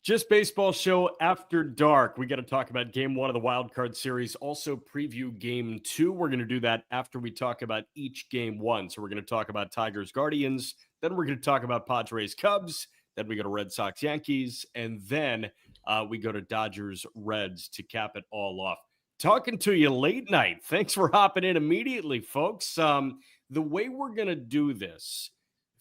Just Baseball Show After Dark. We got to talk about game one of the wild card series. Also preview game two. We're going to do that after we talk about each game one. So we're going to talk about Tigers Guardians. Then we're going to talk about Padres-Cubs. Then we go to Red Sox-Yankees. And then we go to Dodgers-Reds to cap it all off. Talking to you late night. Thanks for hopping in immediately, folks. The way we're going to do this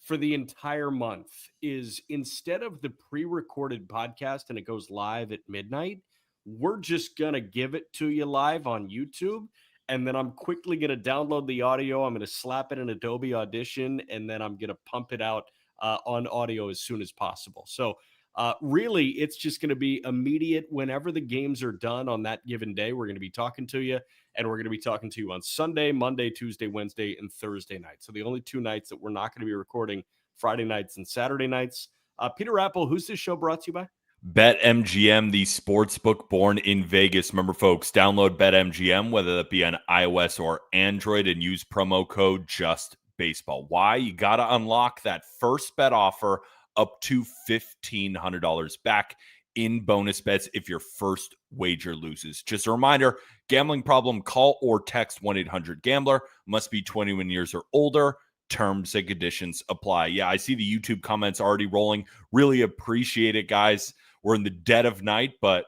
for the entire month is instead of the pre-recorded podcast and it goes live at midnight, we're just going to give it to you live on YouTube. And then I'm quickly going to download the audio. I'm going to slap it in Adobe Audition, and then I'm going to pump it out on audio as soon as possible. So really, it's just going to be immediate. Whenever the games are done on that given day, we're going to be talking to you, and we're going to be talking to you on Sunday, Monday, Tuesday, Wednesday, and Thursday night. So the only two nights that we're not going to be recording, Friday nights and Saturday nights. Peter Appel, who's this show brought to you by? BetMGM, the sportsbook born in Vegas. Remember, folks, download BetMGM, whether that be on iOS or Android, and use promo code JUSTBASEBALL. Why? You got to unlock that first bet offer up to $1,500 back in bonus bets if your first wager loses. Just a reminder, gambling problem, call or text 1-800-GAMBLER. Must be 21 years or older. Terms and conditions apply. Yeah, I see the YouTube comments already rolling. Really appreciate it, guys. We're in the dead of night, but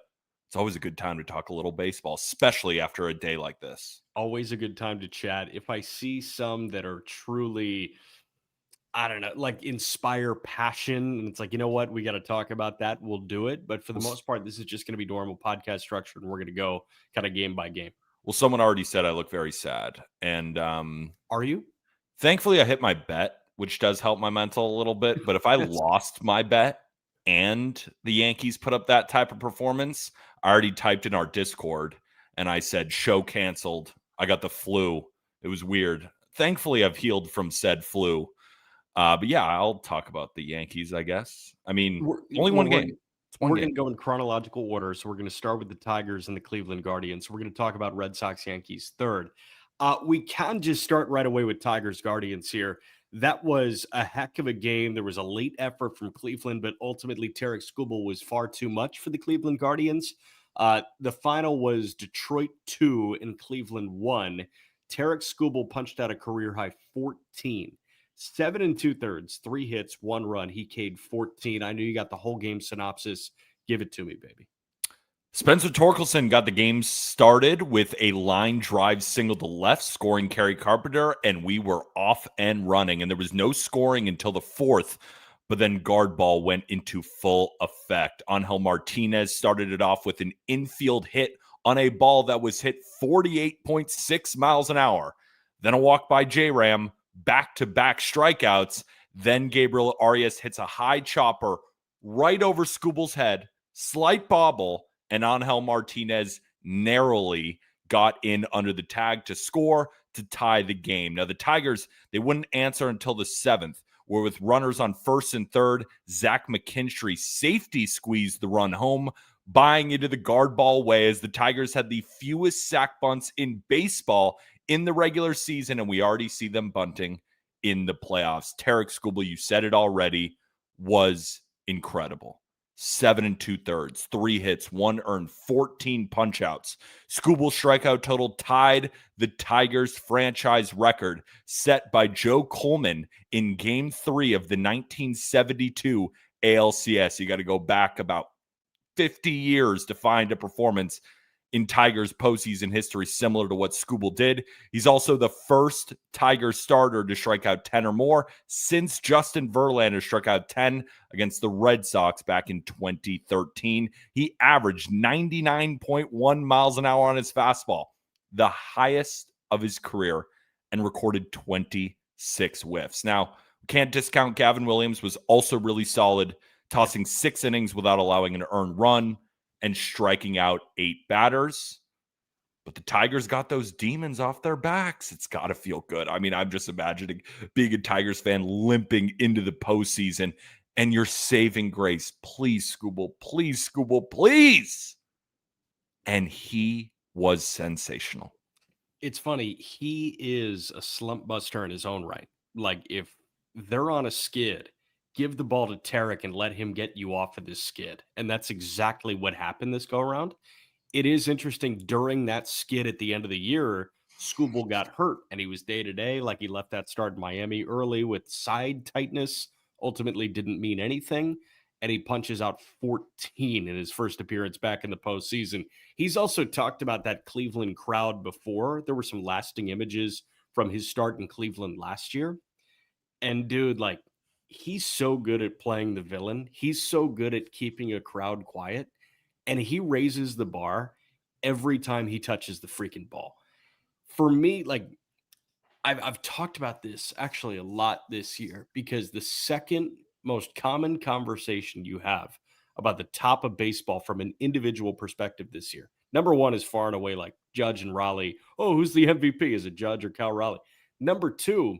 it's always a good time to talk a little baseball, especially after a day like this. Always a good time to chat. If I see some that are truly, I don't know, like inspire passion, and it's like, you know what, we got to talk about that, we'll do it. But for the most part, this is just going to be normal podcast structure, and we're going to go kind of game by game. Well, someone already said I look very sad. And are you? Thankfully, I hit my bet, which does help my mental a little bit. But if I lost my bet and the Yankees put up that type of performance, I already typed in our Discord and I said, show canceled. I got the flu. It was weird. Thankfully, I've healed from said flu. But yeah, I'll talk about the Yankees, I guess. I mean, only one game. We're going to go in chronological order. So we're going to start with the Tigers and the Cleveland Guardians. We're going to talk about Red Sox-Yankees third. We can just start right away with Tigers Guardians here. That was a heck of a game. There was a late effort from Cleveland, but ultimately Tarik Skubal was far too much for the Cleveland Guardians. The final was Detroit 2 and Cleveland 1. Tarik Skubal punched out a career high 14. 7 2/3, 3 hits, 1 run. He K'd 14. I knew you got the whole game synopsis. Give it to me, baby. Spencer Torkelson got the game started with a line drive single to left, scoring Kerry Carpenter, and we were off and running. And there was no scoring until the fourth, but then guard ball went into full effect. Angel Martinez started it off with an infield hit on a ball that was hit 48.6 miles an hour. Then a walk by J-Ram, back-to-back strikeouts. Then Gabriel Arias hits a high chopper right over Skubal's head, slight bobble, and Angel Martinez narrowly got in under the tag to score to tie the game. Now, the Tigers, they wouldn't answer until the seventh, where with runners on first and third, Zach McKinstry safety squeezed the run home, buying into the guard ball way as the Tigers had the fewest sack bunts in baseball in the regular season, and we already see them bunting in the playoffs. Tarik Skubal, you said it already, was incredible. 7 2/3, 3 hits, 1 earned, 14 punch-outs. Skubal's strikeout total tied the Tigers' franchise record set by Joe Coleman in Game 3 of the 1972 ALCS. You got to go back about 50 years to find a performance in Tigers postseason history similar to what Skubal did. He's also the first Tigers starter to strike out 10 or more since Justin Verlander struck out 10 against the Red Sox back in 2013. He averaged 99.1 miles an hour on his fastball, the highest of his career, and recorded 26 whiffs. Now, we can't discount Gavin Williams was also really solid, tossing 6 innings without allowing an earned run and striking out 8 batters. But the Tigers got those demons off their backs. It's got to feel good. I mean, I'm just imagining being a Tigers fan limping into the postseason, and you're saving grace. Please, Skubal. Please, Skubal. Please. And he was sensational. It's funny. He is a slump buster in his own right. Like, if they're on a skid give the ball to Tarik and let him get you off of this skid. And that's exactly what happened this go around. It is interesting during that skid at the end of the year, Skubal got hurt and he was day to day. Like he left that start in Miami early with side tightness, ultimately didn't mean anything. And he punches out 14 in his first appearance back in the postseason. He's also talked about that Cleveland crowd before. There were some lasting images from his start in Cleveland last year. And dude, like, he's so good at playing the villain. He's so good at keeping a crowd quiet. And he raises the bar every time he touches the freaking ball. For me, like, I've talked about this actually a lot this year because the second most common conversation you have about the top of baseball from an individual perspective this year, number one is far and away like Judge and Raleigh. Oh, who's the MVP? Is it Judge or Cal Raleigh? Number two,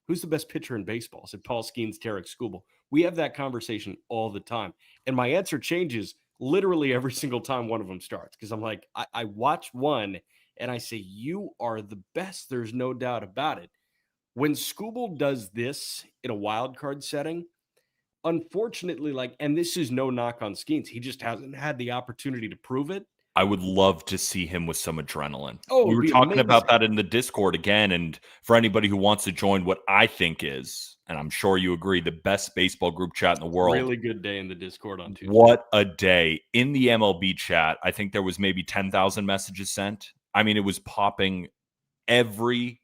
who's the best pitcher in baseball? Is it Paul Skeens, Tarik, Skubal? We have that conversation all the time. And my answer changes literally every single time one of them starts because I'm like, I watch one and I say, you are the best. There's no doubt about it. When Skubal does this in a wild card setting, unfortunately, like, and this is no knock on Skeens, he just hasn't had the opportunity to prove it. I would love to see him with some adrenaline. Oh, We it'd were be talking about amazing. that in the Discord again. And for anybody who wants to join what I think is, and I'm sure you agree, the best baseball group chat in the world. Really good day in the Discord on Tuesday. What a day. In the MLB chat, I think there was maybe 10,000 messages sent. I mean, it was popping every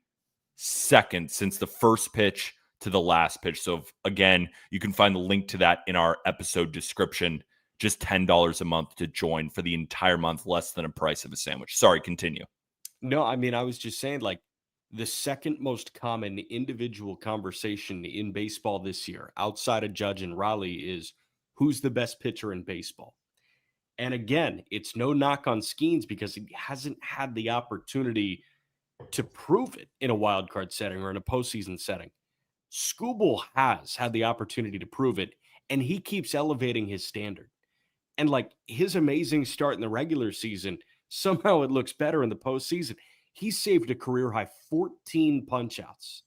second since the first pitch to the last pitch. So again, you can find the link to that in our episode description. Just $10 a month to join for the entire month, less than a price of a sandwich. Sorry, continue. No, I mean, I was just saying, like, the second most common individual conversation in baseball this year, outside of Judge and Raleigh, is who's the best pitcher in baseball. And again, it's no knock on Skeens because he hasn't had the opportunity to prove it in a wild card setting or in a postseason setting. Skubal has had the opportunity to prove it, and he keeps elevating his standard. And like his amazing start in the regular season, somehow it looks better in the postseason. He saved a career high 14 punch outs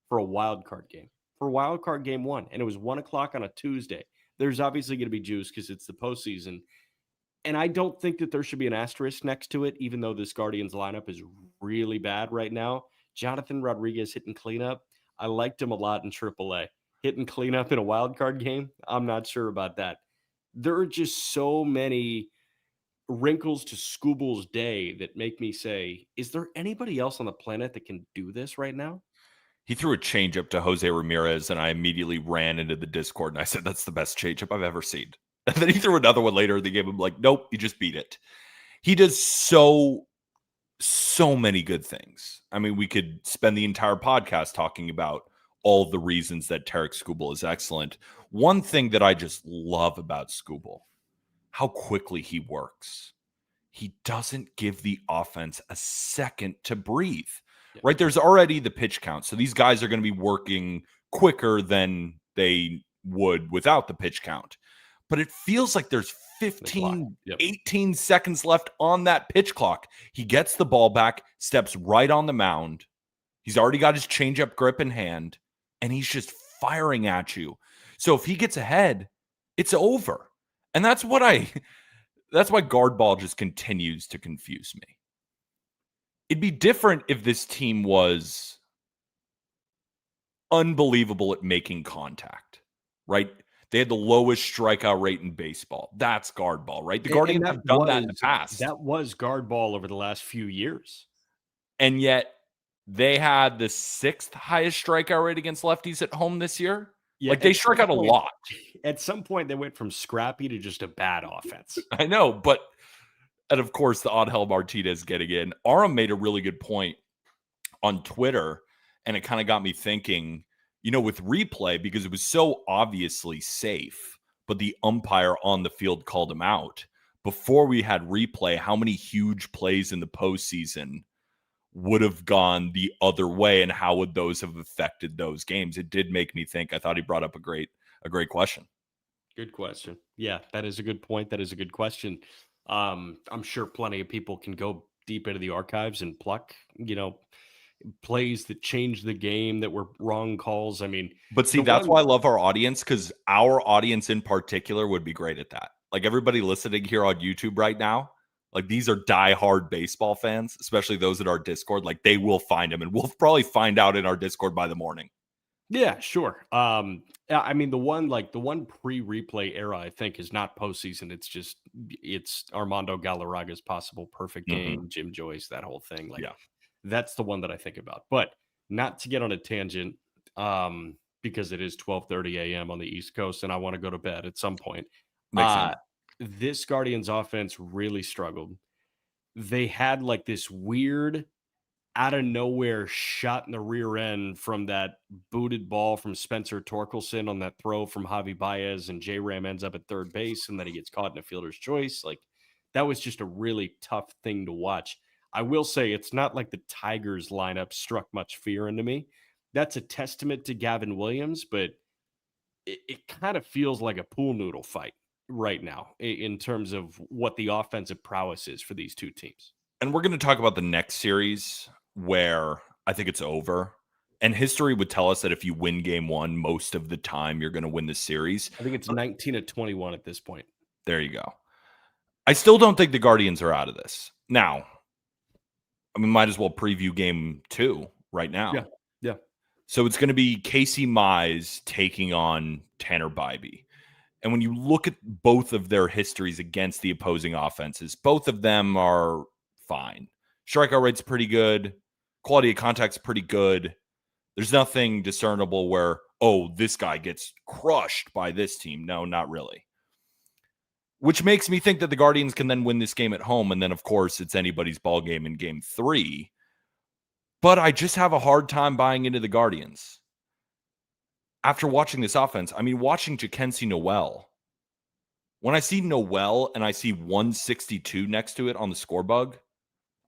for a wild card game, for wild card game one. And it was 1 o'clock on a Tuesday. There's obviously going to be juice because it's the postseason. And I don't think that there should be an asterisk next to it, even though this Guardians lineup is really bad right now. Jonathan Rodriguez hitting cleanup. I liked him a lot in AAA. Hitting cleanup in a wild card game, I'm not sure about that. There are just so many wrinkles to Skubal's day that make me say, is there anybody else on the planet that can do this right now? He threw a changeup to Jose Ramirez, and I immediately ran into the Discord, and I said, that's the best changeup I've ever seen. And then he threw another one later in the game. I'm like, nope, you just beat it. He does so many good things. I mean, we could spend the entire podcast talking about all the reasons that Tarik Skubal is excellent. One thing that I just love about Skubal, how quickly he works. He doesn't give the offense a second to breathe, right? There's already the pitch count. So these guys are going to be working quicker than they would without the pitch count. But it feels like there's 15, 18 seconds left on that pitch clock. He gets the ball back, steps right on the mound. He's already got his changeup grip in hand, and he's just firing at you. So if he gets ahead, it's over. And that's why guard ball just continues to confuse me. It'd be different if this team was unbelievable at making contact, right? They had the lowest strikeout rate in baseball. That's guard ball, right? The Guardians have done that in the past. That was guard ball over the last few years. And yet they had the 6th highest strikeout rate against lefties at home this year. Yeah, like they strike out a lot. At some point, they went from scrappy to just a bad offense. I know, but and of course, the Angel Martinez getting in. Aram made a really good point on Twitter, and it kind of got me thinking, you know, with replay, because it was so obviously safe, but the umpire on the field called him out. Before we had replay, how many huge plays in the postseason would have gone the other way, and how would those have affected those games? It did make me think. I thought he brought up a great question. Good question. Yeah, that is a good point. That is a good question. I'm sure plenty of people can go deep into the archives and pluck, you know, plays that changed the game that were wrong calls. I mean, But see, the that's one, why I love our audience, because our audience in particular would be great at that. Like everybody listening here on YouTube right now, like these are diehard baseball fans, especially those at our Discord. Like they will find them, and we'll probably find out in our Discord by the morning. yeah, sure. Yeah, I mean, the one pre-replay era, I think, is not postseason. It's Armando Galarraga's possible perfect Mhm. game, Jim Joyce, that whole thing. Like Yeah, that's the one that I think about. But not to get on a tangent, because it is 12:30 a.m. on the East Coast, and I want to go to bed at some point. makes sense. Uh, this Guardians offense really struggled. They had like this weird out of nowhere shot in the rear end from that booted ball from Spencer Torkelson on that throw from Javi Baez, and J Ram ends up at third base, and then he gets caught in a fielder's choice. Like that was just a really tough thing to watch. I will say it's not like the Tigers lineup struck much fear into me. That's a testament to Gavin Williams, but it kind of feels like a pool noodle fight right now in terms of what the offensive prowess is for these two teams. And we're going to talk about the next series where I think it's over. And history would tell us that if you win game one, most of the time you're going to win the series. I think it's 19-21 at this point. There you go. I still don't think the Guardians are out of this. Now, I mean, might as well preview game two right now. Yeah. Yeah. So it's going to be Casey Mize taking on Tanner Bybee. And when you look at both of their histories against the opposing offenses, both of them are fine. Strikeout rate's pretty good. Quality of contact's pretty good. There's nothing discernible where, oh, this guy gets crushed by this team. No, not really. Which makes me think that the Guardians can then win this game at home. And then, of course, it's anybody's ball game in game three. But I just have a hard time buying into the Guardians. After watching this offense, I mean, watching Jackenzie Noel, when I see Noel and I see 162 next to it on the score bug,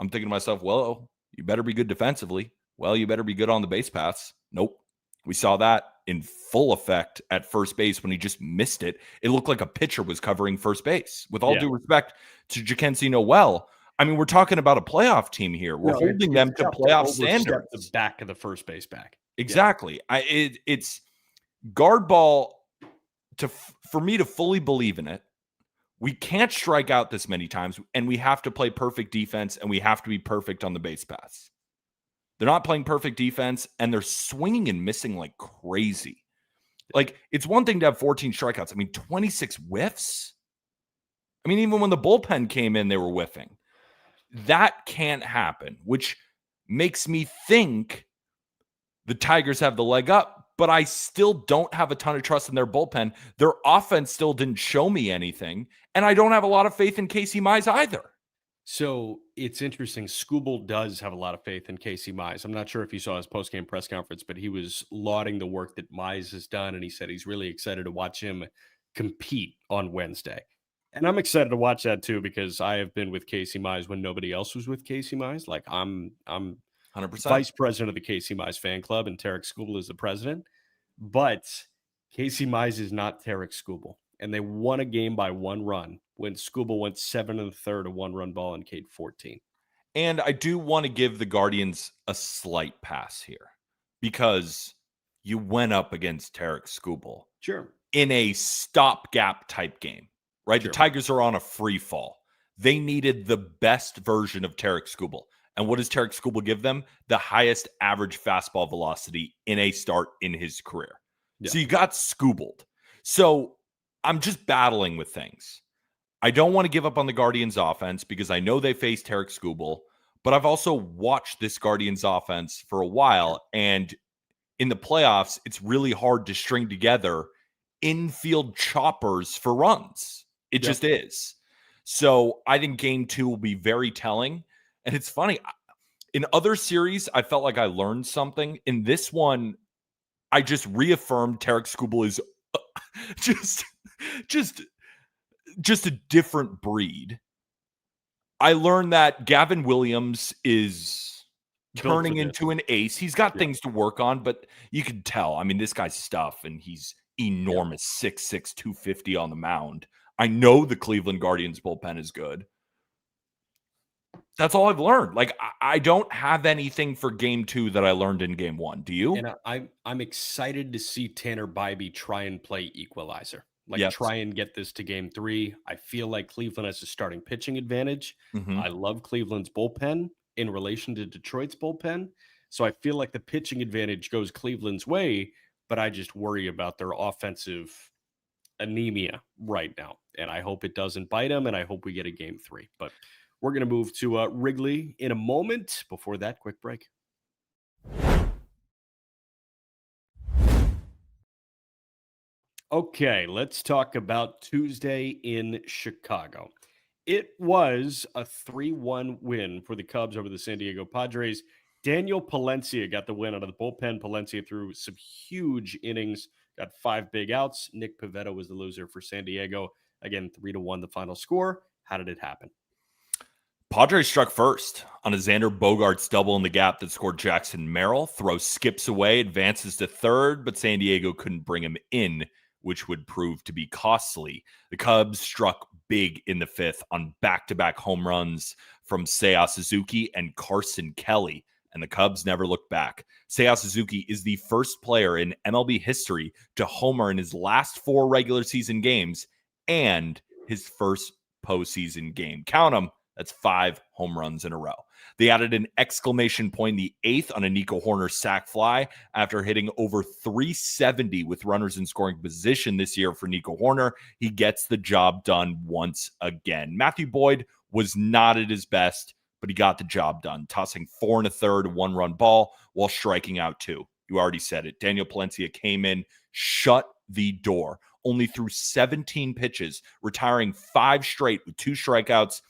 I'm thinking to myself, well, you better be good defensively. Well, you better be good on the base paths. Nope. We saw that in full effect at first base when he just missed it. It looked like a pitcher was covering first base. With all due respect to Jackenzie Noel, I mean, we're talking about a playoff team here. We're holding them to playoff standards. The back of the first base back. Exactly. Yeah. It's guard ball for me to fully believe in it. We can't strike out this many times, and we have to play perfect defense, and we have to be perfect on the base paths. They're not playing perfect defense, and they're swinging and missing like crazy. Like, it's one thing to have 14 strikeouts. I mean, 26 whiffs? I mean, even when the bullpen came in, they were whiffing. That can't happen, which makes me think the Tigers have the leg up, but I still don't have a ton of trust in their bullpen. Their offense still didn't show me anything, and I don't have a lot of faith in Casey Mize either. So it's interesting. Skubal does have a lot of faith in Casey Mize. I'm not sure if you saw his post-game press conference, but he was lauding the work that Mize has done, and he said he's really excited to watch him compete on Wednesday. And I'm excited to watch that too, because I have been with Casey Mize when nobody else was with Casey Mize. Like I'm 100%. Vice president of the Casey Mize fan club, and Tarik Skubal is the president. But Casey Mize is not Tarik Skubal. And they won a game by one run when Skubal went 7 1/3, a one-run ball in K 14. And I do want to give the Guardians a slight pass here because you went up against Tarik Skubal. Sure. In a stopgap type game, right? Sure. The Tigers are on a free fall. They needed the best version of Tarik Skubal. And what does Tarik Skubal give them? The highest average fastball velocity in a start in his career. Yeah. So you got Skubaled. So I'm just battling with things. I don't want to give up on the Guardians offense because I know they faced Tarik Skubal, but I've also watched this Guardians offense for a while. And in the playoffs, it's really hard to string together infield choppers for runs. It just is. So I think game two will be very telling. And it's funny. In other series, I felt like I learned something. In this one, I just reaffirmed Tarik Skubal is just a different breed. I learned that Gavin Williams is turning into an ace. He's got things to work on, but you can tell. I mean, this guy's stuff, and he's enormous, 6'6", 250 on the mound. I know the Cleveland Guardians bullpen is good. That's all I've learned. Like, I don't have anything for game 2 that I learned in game 1. Do you? And I'm excited to see Tanner Bybee try and play equalizer. Like, Yes. try and get this to game 3. I feel like Cleveland has a starting pitching advantage. Mhm. I love Cleveland's bullpen in relation to Detroit's bullpen. So I feel like the pitching advantage goes Cleveland's way, but I just worry about their offensive anemia right now. And I hope it doesn't bite them, and I hope we get a game 3. But we're going to move to Wrigley in a moment. Before that, quick break. Okay, let's talk about Tuesday in Chicago. It was a 3-1 win for the Cubs over the San Diego Padres. Daniel Palencia got the win out of the bullpen. Palencia threw some huge innings, got 5 big outs. Nick Pivetta was the loser for San Diego. Again, 3-1 the final score. How did it happen? Padres struck first on a Xander Bogaerts double in the gap that scored Jackson Merrill. Throw skips away, advances to third, but San Diego couldn't bring him in, which would prove to be costly. The Cubs struck big in the 5th on back-to-back home runs from Seiya Suzuki and Carson Kelly, and the Cubs never looked back. Seiya Suzuki is the first player in MLB history to homer in his last 4 regular season games and his first postseason game. Count them. That's 5 home runs in a row. They added an exclamation point in the 8th on a Nico Horner sac fly after hitting over 370 with runners in scoring position this year for Nico Horner. He gets the job done once again. Matthew Boyd was not at his best, but he got the job done, tossing 4 1/3 1-run ball while striking out 2. You already said it. Daniel Palencia came in, shut the door, only threw 17 pitches, retiring 5 straight with 2 strikeouts,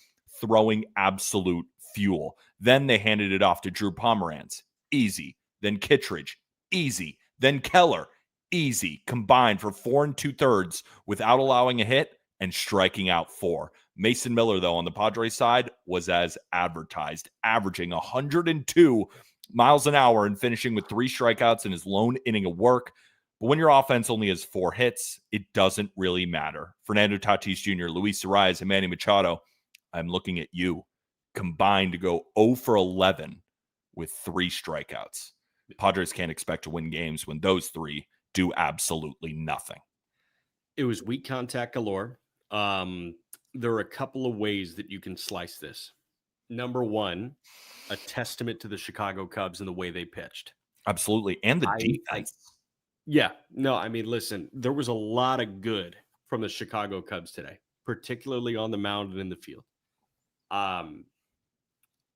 throwing absolute fuel. Then they handed it off to Drew Pomeranz. Easy. Then Kittredge. Easy. Then Keller. Easy. Combined for 4 2/3 without allowing a hit and striking out 4. Mason Miller, though, on the Padres side, was as advertised, averaging 102 miles an hour and finishing with 3 strikeouts in his lone inning of work. But when your offense only has 4 hits, it doesn't really matter. Fernando Tatis Jr., Luis Arias, and Manny Machado, I'm looking at you, combined to go 0 for 11 with 3 strikeouts. Padres can't expect to win games when those 3 do absolutely nothing. It was weak contact galore. There are a couple of ways that you can slice this. Number one, a testament to the Chicago Cubs and the way they pitched. Absolutely. And the defense. I mean, listen, there was a lot of good from the Chicago Cubs today, particularly on the mound and in the field.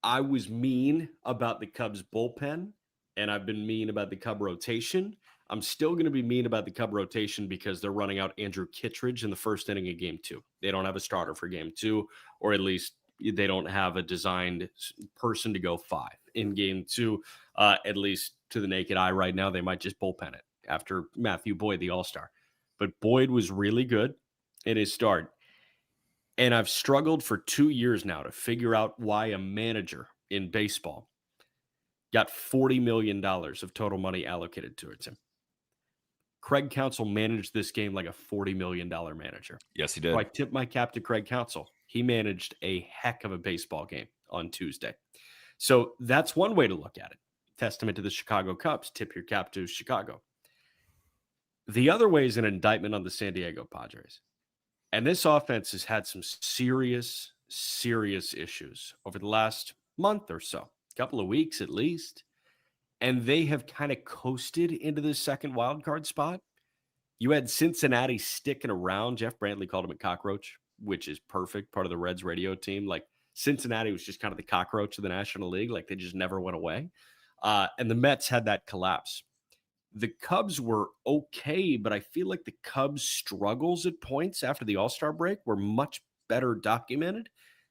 I was mean about the Cubs bullpen, and I've been mean about the Cub rotation. I'm still going to be mean about the Cub rotation because they're running out Andrew Kittredge in the first inning of game 2. They don't have a starter for game 2, or at least they don't have a designed person to go 5 in game 2. At least to the naked eye right now, they might just bullpen it after Matthew Boyd, the all-star. But Boyd was really good in his start. And I've struggled for 2 years now to figure out why a manager in baseball got $40 million of total money allocated towards him. Craig Counsell managed this game like a $40 million manager. Yes, he did. So I tip my cap to Craig Counsell. He managed a heck of a baseball game on Tuesday. So that's one way to look at it. Testament to the Chicago Cubs. Tip your cap to Chicago. The other way is an indictment on the San Diego Padres. And this offense has had some serious, serious issues over the last month or so, a couple of weeks at least. And they have kind of coasted into the second wild card spot. You had Cincinnati sticking around. Jeff Brantley called him a cockroach, which is perfect. Part of the Reds radio team. Like, Cincinnati was just kind of the cockroach of the National League. Like, they just never went away. And the Mets had that collapse. The Cubs were okay, but I feel like the Cubs' struggles at points after the All-Star break were much better documented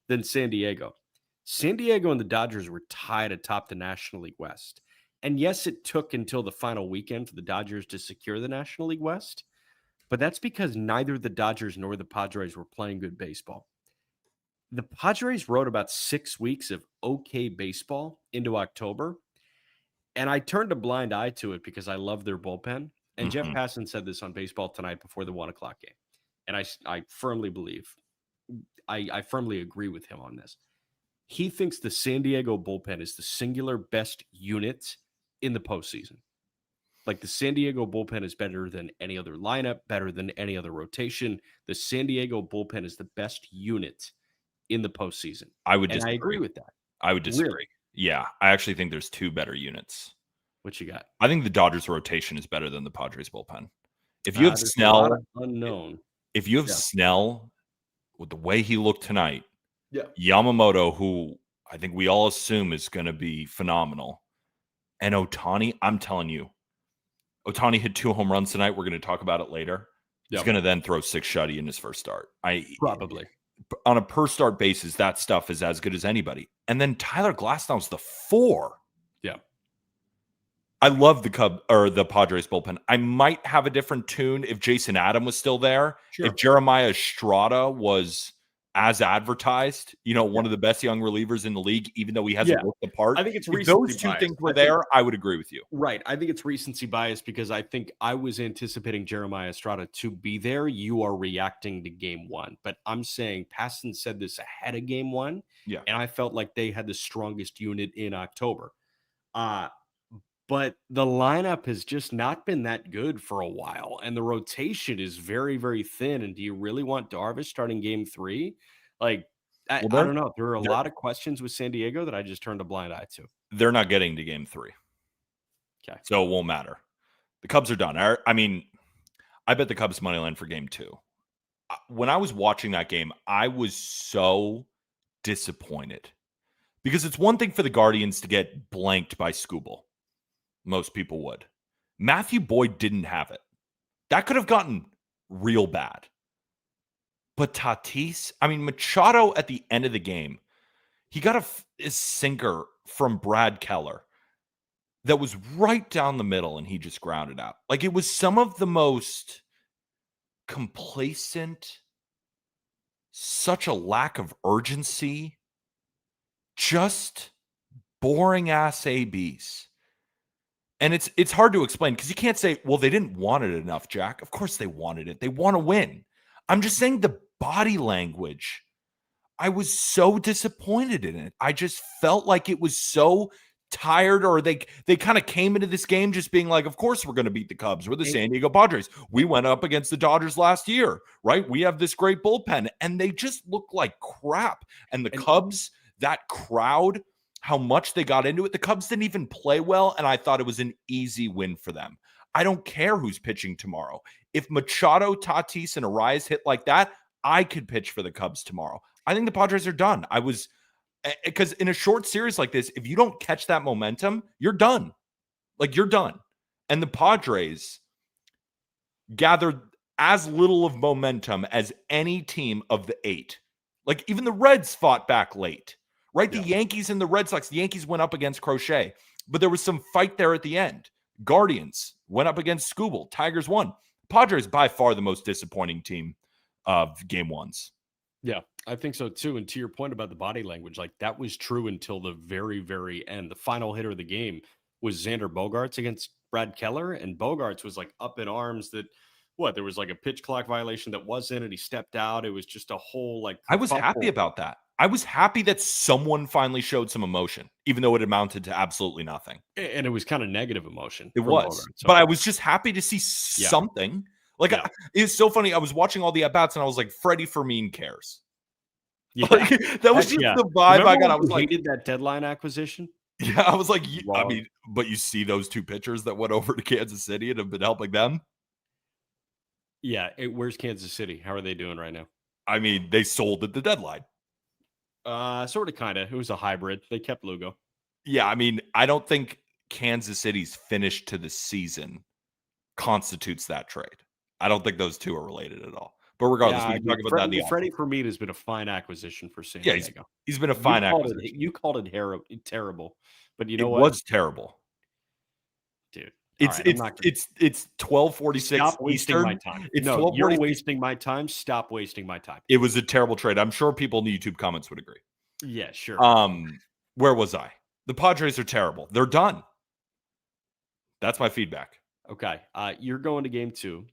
than San Diego. San Diego and the Dodgers were tied atop the National League West. And yes, it took until the final weekend for the Dodgers to secure the National League West, but that's because neither the Dodgers nor the Padres were playing good baseball. The Padres rode about 6 weeks of okay baseball into October, and I turned a blind eye to it because I love their bullpen. And Jeff Passan said this on Baseball Tonight before the 1 o'clock game. And I firmly believe, I firmly agree with him on this. he thinks the San Diego bullpen is the singular best unit in the postseason. Like the San Diego bullpen is better than any other lineup, better than any other rotation. The San Diego bullpen is the best unit in the postseason. I would And I agree disagree. with that. I would disagree. Really? Yeah, I actually think there's 2 better units. What you got? I think the Dodgers rotation is better than the Padres bullpen. If you have There's a lot of Snell, unknown. if you have Yeah. Snell with the way he looked tonight, Yeah. Yamamoto, who I think we all assume is going to be phenomenal, and Ohtani, I'm telling you, Ohtani hit 2 home runs tonight. We're going to talk about it later. He's Yep. going to then throw 6 shutty in his first start. Probably. On a per start basis, that stuff is as good as anybody. And then Tyler Glasnow's the 4. Yeah. I love the Padres bullpen. I might have a different tune if Jason Adam was still there. Sure. If Jeremiah Estrada was as advertised, one of the best young relievers in the league, even though he hasn't looked the part. I think it's if those recency 2 things bias. were there, I would agree with you. Right. I think it's recency bias because I think I was anticipating Jeremiah Estrada to be there. You are reacting to game 1. But I'm saying Paston said this ahead of game 1. Yeah. And I felt like they had the strongest unit in October. But the lineup has just not been that good for a while. And the rotation is very, very thin. And do you really want Darvish starting game 3? Like, I don't know. There are a lot of questions with San Diego that I just turned a blind eye to. They're not getting to game 3. Okay. So it won't matter. The Cubs are done. I mean, I bet the Cubs money line for game 2. When I was watching that game, I was so disappointed because it's one thing for the Guardians to get blanked by Skubal. Most people would. Matthew Boyd didn't have it. That could have gotten real bad. But Tatis, Machado at the end of the game, he got a sinker from Brad Keller that was right down the middle and he just grounded out. Like, it was some of the most complacent, such a lack of urgency, just boring ass ABs. And it's hard to explain because you can't say, well, they didn't want it enough, Jack. Of course they wanted it. They want to win. I'm just saying the body language. I was so disappointed in it. I just felt like it was so tired, or they kind of came into this game just being like, of course we're going to beat the Cubs. We're the San Diego Padres. We went up against the Dodgers last year, right? We have this great bullpen. And they just look like crap. And the Cubs, that crowd, how much they got into it. The Cubs didn't even play well, and I thought it was an easy win for them. I don't care who's pitching tomorrow. If Machado, Tatis, and Arias hit like that, I could pitch for the Cubs tomorrow. I think the Padres are done. Because in a short series like this, if you don't catch that momentum, you're done. Like, you're done. And the Padres gathered as little of momentum as any team of the 8. Like, even the Reds fought back late. Right? Yeah. The Yankees and the Red Sox. The Yankees went up against Crochet, but there was some fight there at the end. Guardians went up against Skubal. Tigers won. Padres, by far the most disappointing team of game 1s. Yeah, I think so too. And to your point about the body language, like that was true until the very, very end. The final hitter of the game was Xander Bogaerts against Brad Keller, and Bogaerts was like up in arms that there was like a pitch clock violation that wasn't, and he stepped out. It was just a whole I was happy about that. I was happy that someone finally showed some emotion, even though it amounted to absolutely nothing. And it was kind of negative emotion. It was. But I was just happy to see something. Like, it's so funny. I was watching all the at-bats, and I like, Freddie Fermin cares. Yeah. Like, that was just the vibe. Remember I got. I was like, hated that deadline acquisition? Yeah, I was like, but you see those 2 pitchers that went over to Kansas City and have been helping them? Yeah. Where's Kansas City? How are they doing right now? They sold at the deadline. Sort of, kind of. It was a hybrid. They kept Lugo. Yeah, I don't think Kansas City's finish to the season constitutes that trade. I don't think those 2 are related at all. But regardless, we can talk about that. Freddie Fermin has been a fine acquisition for San Diego. He's been a fine acquisition. You called it terrible, but you know what? It was terrible, dude. It's 12:46 Stop wasting Eastern. My time. It's you're wasting my time. Stop wasting my time. It was a terrible trade. I'm sure people in the YouTube comments would agree. Yeah, sure. Where was I? The Padres are terrible. They're done. That's my feedback. Okay. You're going to game 2.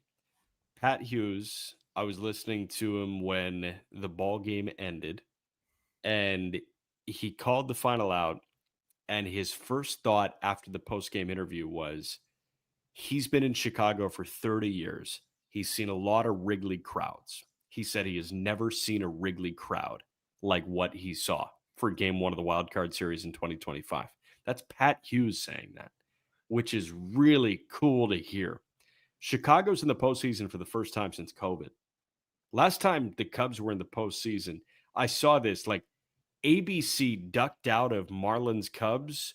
Pat Hughes, I was listening to him when the ball game ended, and he called the final out, and his first thought after the post-game interview was, he's been in Chicago for 30 years. He's seen a lot of Wrigley crowds. He said he has never seen a Wrigley crowd like what he saw for game one of the wild card series in 2025. That's Pat Hughes saying that, which is really cool to hear. Chicago's in the postseason for the first time since COVID. Last time the Cubs were in the postseason, I saw this, like, ABC ducked out of Marlins Cubs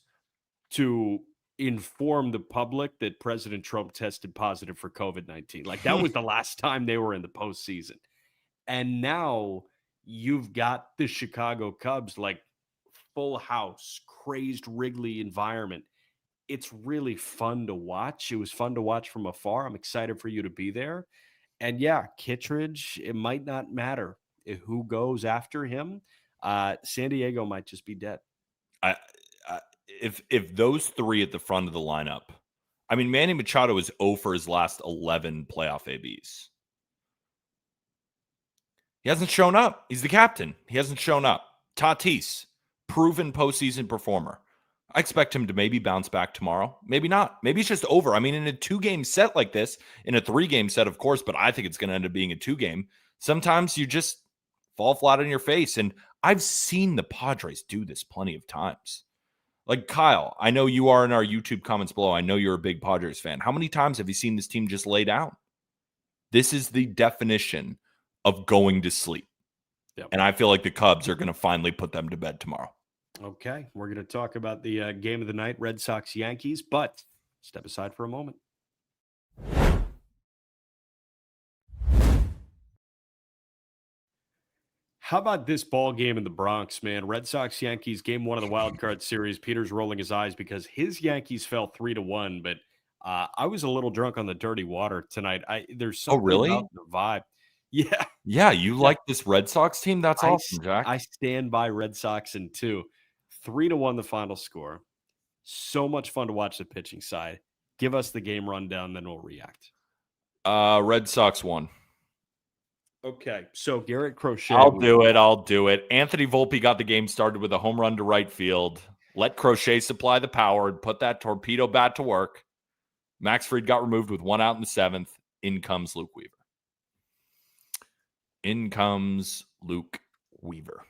to inform the public that President Trump tested positive for COVID-19. Like, that was the last time they were in the postseason. And now you've got the Chicago Cubs, like, full house, crazed Wrigley environment. It's really fun to watch. It was fun to watch from afar. I'm excited for you to be there. And yeah, Kittredge, it might not matter who goes after him. San Diego might just be dead. If those three at the front of the lineup, I mean, Manny Machado is 0 for his last 11 playoff ABs. He hasn't shown up. He's the captain. He hasn't shown up. Tatis, proven postseason performer. I expect him to maybe bounce back tomorrow. Maybe not. Maybe it's just over. I mean, in a 2-game set like this, in a 3-game set, of course, but I think it's going to end up being a 2-game. Sometimes you just fall flat on your face. And I've seen the Padres do this plenty of times. Like, Kyle, I know you are in our YouTube comments below. I know you're a big Padres fan. How many times have you seen this team just lay down? This is the definition of going to sleep. Yep. And I feel like the Cubs are going to finally put them to bed tomorrow. Okay, we're going to talk about the game of the night, Red Sox-Yankees, but step aside for a moment. How about this ball game in the Bronx, man? Red Sox-Yankees, game one of the wild card series. Peter's rolling his eyes because his Yankees fell 3-1, but I was a little drunk on the dirty water tonight. There's something about the vibe. Yeah. Yeah, you like this Red Sox team? That's awesome, Jack. I stand by Red Sox in 2. 3-1 the final score. So much fun to watch the pitching side. Give us the game rundown, then we'll react. Red Sox won. Okay, so Garrett Crochet. I'll do it. Anthony Volpe got the game started with a home run to right field. Let Crochet supply the power and put that torpedo bat to work. Max Fried got removed with 1 out in the 7th. In comes Luke Weaver.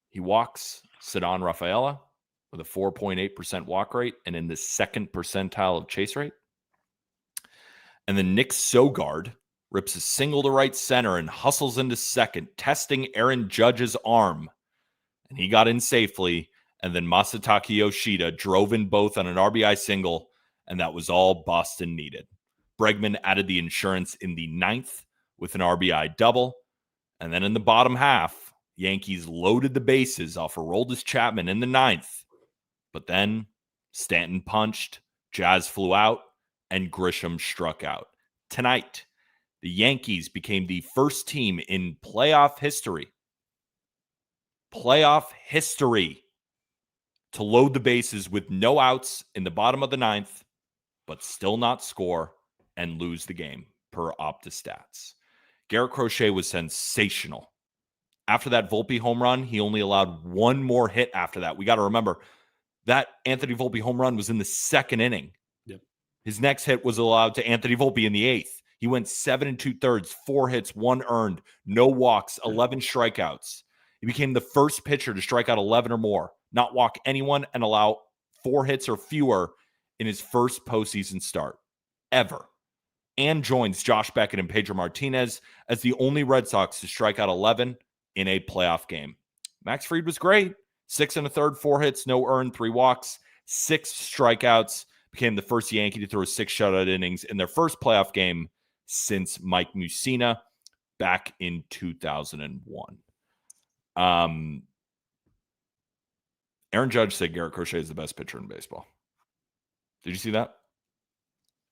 He walks Ceddanne Rafaela with a 4.8% walk rate and in the 2nd percentile of chase rate. And then Nick Sogard rips a single to right center and hustles into second, testing Aaron Judge's arm. And he got in safely. And then Masataka Yoshida drove in both on an RBI single, and that was all Boston needed. Bregman added the insurance in the 9th with an RBI double. And then in the bottom half, Yankees loaded the bases off Aroldis Chapman in the 9th. But then Stanton punched, Jazz flew out, and Grisham struck out. Tonight, the Yankees became the first team in playoff history to load the bases with no outs in the bottom of the 9th, but still not score and lose the game per OptaStats. Garrett Crochet was sensational. After that Volpe home run, he only allowed 1 more hit after that. We got to remember that Anthony Volpe home run was in the 2nd inning. Yep. His next hit was allowed to Anthony Volpe in the 8th. He went 7 2/3, 4 hits, 1 earned, no walks, 11 strikeouts. He became the first pitcher to strike out 11 or more, not walk anyone, and allow 4 hits or fewer in his first postseason start ever. And joins Josh Beckett and Pedro Martinez as the only Red Sox to strike out 11 in a playoff game. Max Fried was great. 6 1/3, 4 hits, no earned, 3 walks, 6 strikeouts. Became the first Yankee to throw 6 shutout innings in their first playoff game since Mike Mussina back in 2001. Aaron Judge said Garrett Crochet is the best pitcher in baseball. Did you see that?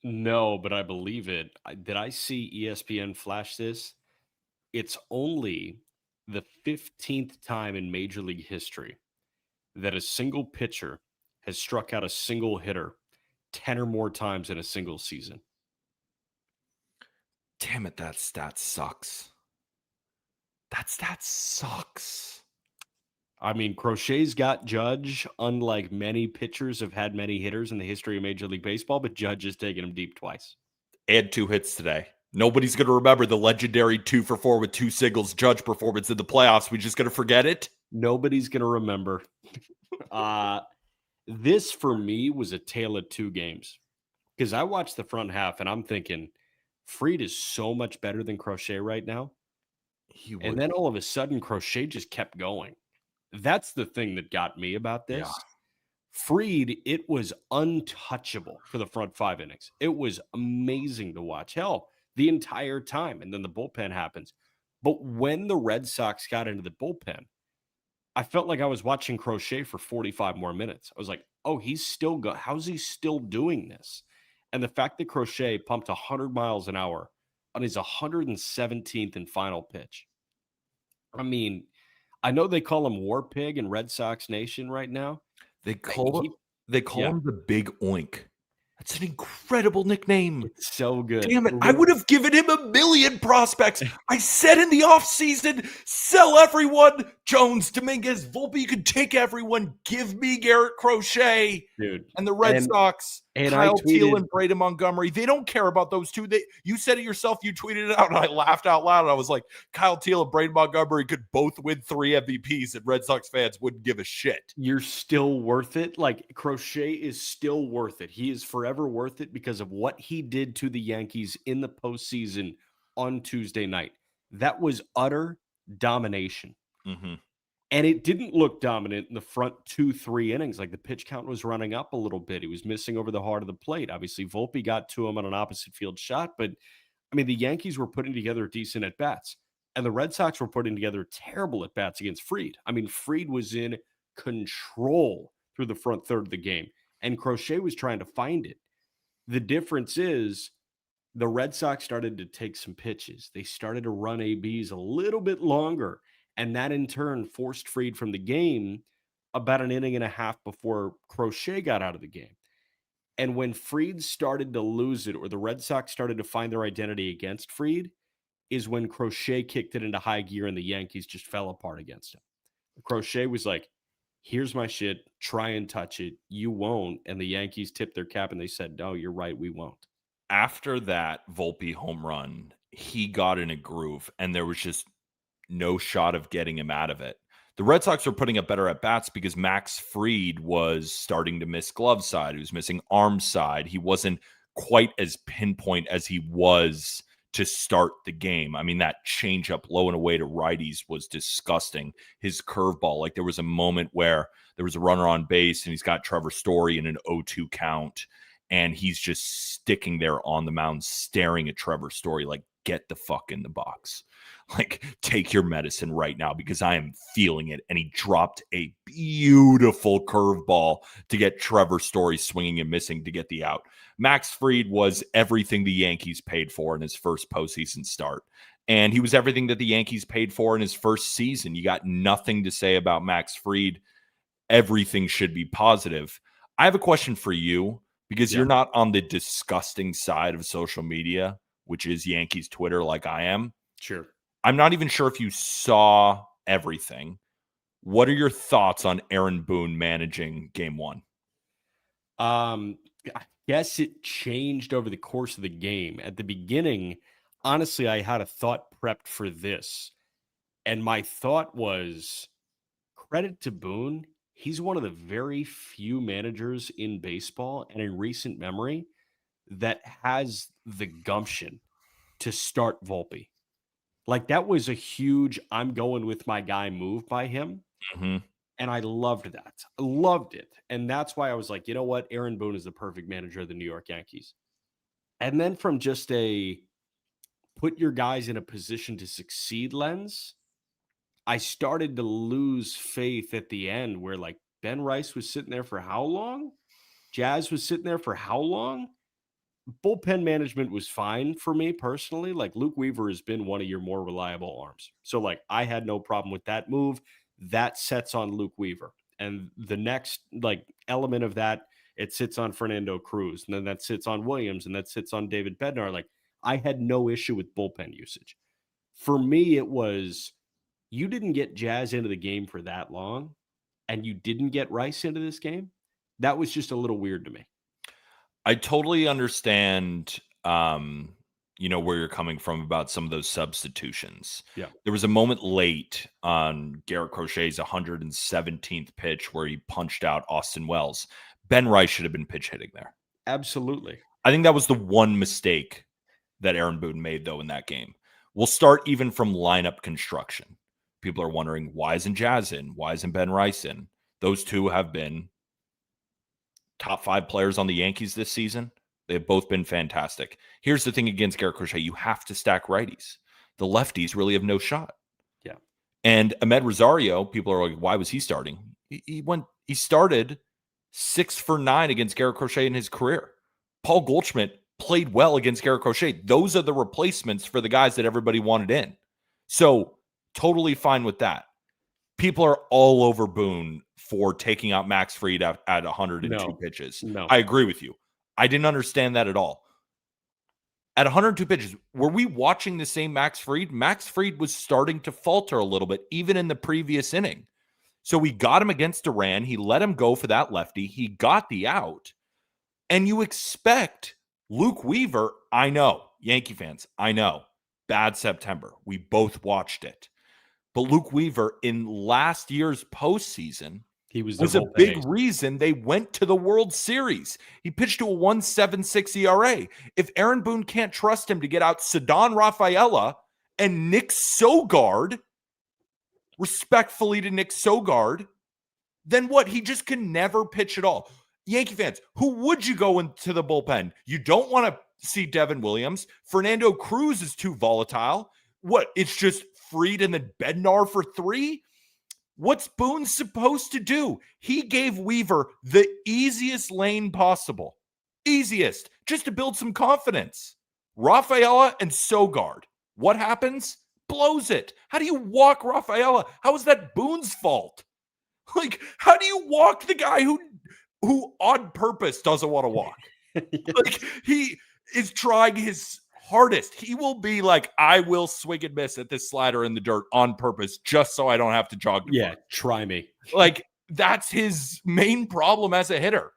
No, but I believe it. Did I see ESPN flash this? It's only the 15th time in Major League history that a single pitcher has struck out a single hitter 10 or more times in a single season. Damn it, that stat sucks. That stat sucks. I mean, Crochet's got Judge, unlike many pitchers have had many hitters in the history of Major League Baseball, but Judge has taken him deep twice. And 2 hits today. Nobody's going to remember the legendary 2-for-4 with 2 singles Judge performance in the playoffs. We just going to forget it? Nobody's going to remember. This, for me, was a tale of 2 games. Because I watched the front half, and I'm thinking, Fried is so much better than Crochet right now. And then all of a sudden, Crochet just kept going. That's the thing that got me about this. Yeah. Fried, it was untouchable for the front 5 innings. It was amazing to watch. Hell, the entire time. And then the bullpen happens. But when the Red Sox got into the bullpen, I felt like I was watching Crochet for 45 more minutes. I was like, oh, he's still how's he still doing this? And the fact that Crochet pumped 100 miles an hour on his 117th and final pitch. I mean, I know they call him War Pig in Red Sox Nation right now. They call him the Big Oink. That's an incredible nickname. It's so good. Damn it. I would have given him 1,000,000 prospects. I said in the offseason, sell everyone. Jones, Dominguez, Volpe, you can take everyone. Give me Garrett, Crochet. Dude. And the Red Sox, and Kyle Teal and Braden Montgomery. They don't care about those two. You said it yourself. You tweeted it out, and I laughed out loud. And I was like, Kyle Teal and Braden Montgomery could both win 3 MVPs, and Red Sox fans wouldn't give a shit. You're still worth it. Like, Crochet is still worth it. He is forever worth it because of what he did to the Yankees in the postseason on Tuesday night. That was utter domination. Mm-hmm. And it didn't look dominant in the front 2-3 innings. Like, the pitch count was running up a little bit. He was missing over the heart of the plate. Obviously, Volpe got to him on an opposite field shot. But, I mean, the Yankees were putting together decent at-bats. And the Red Sox were putting together terrible at-bats against Fried. I mean, Fried was in control through the front third of the game. And Crochet was trying to find it. The difference is the Red Sox started to take some pitches. They started to run ABs a little bit longer. And that, in turn, forced Fried from the game about an inning and a half before Crochet got out of the game. And when Fried started to lose it, or the Red Sox started to find their identity against Fried, is when Crochet kicked it into high gear and the Yankees just fell apart against him. Crochet was like, here's my shit. Try and touch it. You won't. And the Yankees tipped their cap and they said, no, you're right. We won't. After that Volpe home run, he got in a groove, and there was just no shot of getting him out of it. The Red Sox were putting up better at bats because Max Fried was starting to miss glove side. He was missing arm side. He wasn't quite as pinpoint as he was to start the game. I mean, that changeup low and away to righties was disgusting. His curveball, like, there was a moment where there was a runner on base and he's got Trevor Story in an 0-2 count, and he's just sticking there on the mound staring at Trevor Story like, get the fuck in the box. Like, take your medicine right now because I am feeling it. And he dropped a beautiful curveball to get Trevor Story swinging and missing to get the out. Max Fried was everything the Yankees paid for in his first postseason start. And he was everything that the Yankees paid for in his first season. You got nothing to say about Max Fried. Everything should be positive. I have a question for you because you're not on the disgusting side of social media, which is Yankees Twitter like I am. Sure. I'm not even sure if you saw everything. What are your thoughts on Aaron Boone managing game 1? I guess it changed over the course of the game. At the beginning, honestly, I had a thought prepped for this. And my thought was, credit to Boone. He's one of the very few managers in baseball and in recent memory that has the gumption to start Volpe. Like, that was a huge, I'm going with my guy move by him. Mm-hmm. And I loved that. I loved it. And that's why I was like, you know what? Aaron Boone is the perfect manager of the New York Yankees. And then from just a put your guys in a position to succeed lens, I started to lose faith at the end where, like, Ben Rice was sitting there for how long? Jazz was sitting there for how long? Bullpen management was fine for me personally. Like, Luke Weaver has been one of your more reliable arms. So, like, I had no problem with that move. That sets on Luke Weaver. And the next, like, element of that, it sits on Fernando Cruz. And then that sits on Williams. And that sits on David Bednar. Like, I had no issue with bullpen usage. For me, it was You didn't get Jazz into the game for that long, and you didn't get Rice into this game. That was just a little weird to me. I totally understand, where you're coming from about some of those substitutions. Yeah. There was a moment late on Garrett Crochet's 117th pitch where he punched out Austin Wells. Ben Rice should have been pitch hitting there. Absolutely. I think that was the one mistake that Aaron Boone made, though, in that game. We'll start even from lineup construction. People are wondering, why isn't Jazz in? Why isn't Ben Rice in? Those two have been top 5 players on the Yankees this season. They have both been fantastic. Here's the thing against Garrett Crochet. You have to stack righties. The lefties really have no shot. Yeah. And Ahmed Rosario, people are like, why was he starting? He started 6 for 9 against Garrett Crochet in his career. Paul Goldschmidt played well against Garrett Crochet. Those are the replacements for the guys that everybody wanted in. So totally fine with that. People are all over Boone for taking out Max Fried at 102 pitches. No. I agree with you. I didn't understand that at all. At 102 pitches, were we watching the same Max Fried? Max Fried was starting to falter a little bit, even in the previous inning. So we got him against Duran. He let him go for that lefty. He got the out. And you expect Luke Weaver, I know, Yankee fans, I know, bad September. We both watched it. But Luke Weaver in last year's postseason was a big reason they went to the World Series. He pitched to a 1.76 ERA. If Aaron Boone can't trust him to get out Ceddanne Rafaela and Nick Sogard, respectfully to Nick Sogard, then what? He just can never pitch at all. Yankee fans, who would you go into the bullpen? You don't want to see Devin Williams. Fernando Cruz is too volatile. What? It's just Fried and then Bednar for 3? What's Boone supposed to do? He gave Weaver the easiest lane possible. Easiest, just to build some confidence. Rafaela and Sogard. What happens? Blows it. How do you walk Rafaela? How is that Boone's fault? Like, how do you walk the guy who on purpose doesn't want to walk? Like, he is trying his hardest. He will be like, I will swing and miss at this slider in the dirt on purpose just so I don't have to jog. Try me. Like, that's his main problem as a hitter.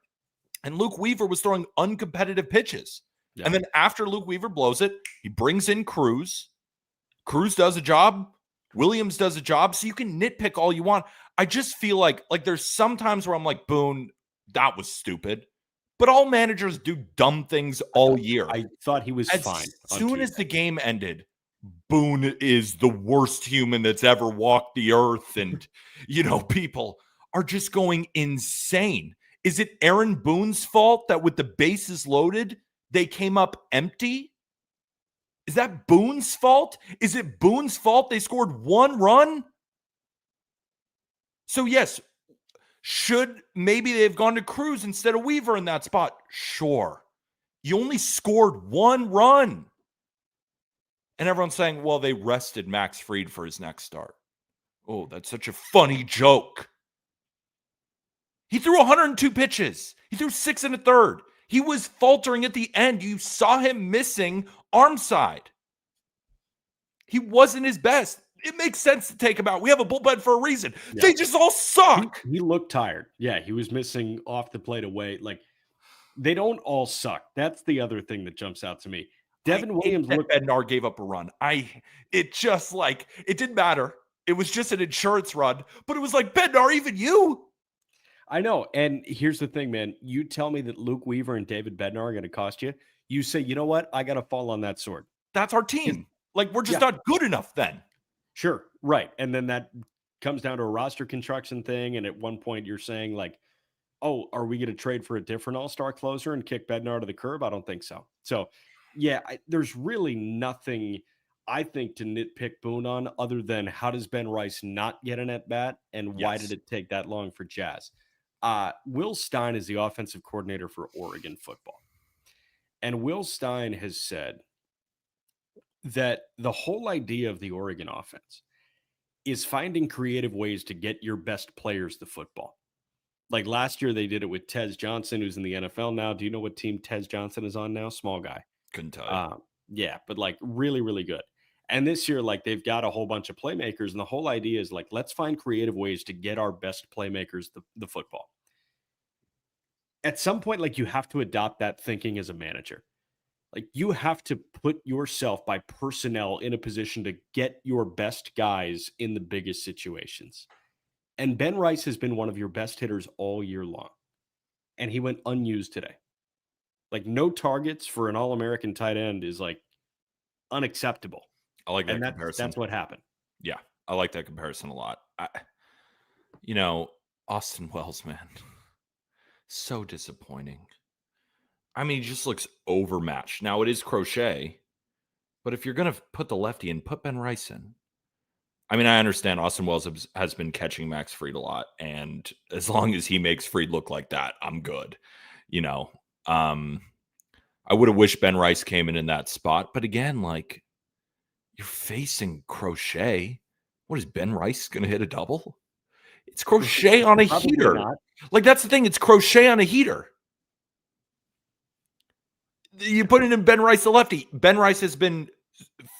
And Luke Weaver was throwing uncompetitive pitches. Yeah. And then after Luke Weaver blows it, he brings in Cruz. Cruz does a job. Williams does a job. So you can nitpick all you want. I just feel like there's some times where I'm like, Boone, that was stupid. But all managers do dumb things all year. I thought he was fine. As soon as the game ended, Boone is the worst human that's ever walked the earth. And, people are just going insane. Is it Aaron Boone's fault that with the bases loaded, they came up empty? Is that Boone's fault? Is it Boone's fault they scored 1 run? So, yes, should maybe they've gone to Cruz instead of Weaver in that spot? Sure. You only scored 1 run. And everyone's saying, well, they rested Max Fried for his next start. Oh, that's such a funny joke. He threw 102 pitches. He threw 6 1/3. He was faltering at the end. You saw him missing arm side. He wasn't his best. It makes sense to take him out. We have a bullpen for a reason. Yeah. They just all suck. He looked tired. Yeah, he was missing off the plate away. Like, they don't all suck. That's the other thing that jumps out to me. Devin Williams looked. Bednar gave up a run. It didn't matter. It was just an insurance run. But it was like, Bednar, even you. I know. And here's the thing, man. You tell me that Luke Weaver and David Bednar are going to cost you. You say, you know what? I got to fall on that sword. That's our team. Like, we're just not good enough then. Sure. Right. And then that comes down to a roster construction thing. And at one point you're saying like, oh, are we going to trade for a different all-star closer and kick Bednar to the curb? I don't think so. So yeah, there's really nothing I think to nitpick Boone on other than how does Ben Rice not get an at-bat and why did it take that long for Jazz? Will Stein is the offensive coordinator for Oregon football. And Will Stein has said that the whole idea of the Oregon offense is finding creative ways to get your best players the football. Like last year, they did it with Tez Johnson, who's in the NFL now. Do you know what team Tez Johnson is on now? Small guy. Couldn't tell you. Yeah, but like really, really good. And this year, like, they've got a whole bunch of playmakers, and the whole idea is like, let's find creative ways to get our best playmakers the football. At some point, like, you have to adopt that thinking as a manager. Like, you have to put yourself by personnel in a position to get your best guys in the biggest situations. And Ben Rice has been one of your best hitters all year long. And he went unused today. Like, no targets for an All-American tight end is like unacceptable. I like that And comparison. that's what happened. Yeah, I like that comparison a lot. Austin Wells, man, so disappointing. I mean, he just looks overmatched. Now, it is Crochet, but if you're going to put the lefty in, put Ben Rice in. I mean, I understand Austin Wells has been catching Max Fried a lot, and as long as he makes Fried look like that, I'm good. I would have wished Ben Rice came in that spot, but again, like, you're facing Crochet. What is Ben Rice going to hit a double? It's Crochet on a heater. Not. Like, that's the thing. It's Crochet on a heater. You put it in Ben Rice, the lefty. Ben Rice has been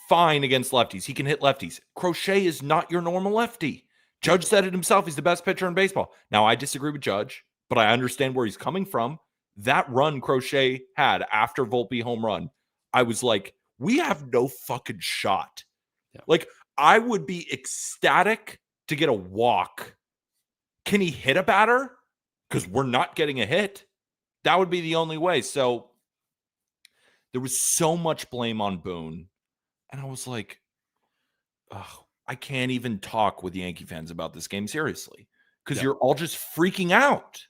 fine against lefties. He can hit lefties. Crochet is not your normal lefty. Judge said it himself. He's the best pitcher in baseball. Now, I disagree with Judge, but I understand where he's coming from. That run Crochet had after Volpe home run, I was like, we have no fucking shot. Yeah. Like, I would be ecstatic to get a walk. Can he hit a batter? Because we're not getting a hit. That would be the only way. So there was so much blame on Boone. And I was like, I can't even talk with Yankee fans about this game seriously. Because you're all just freaking out.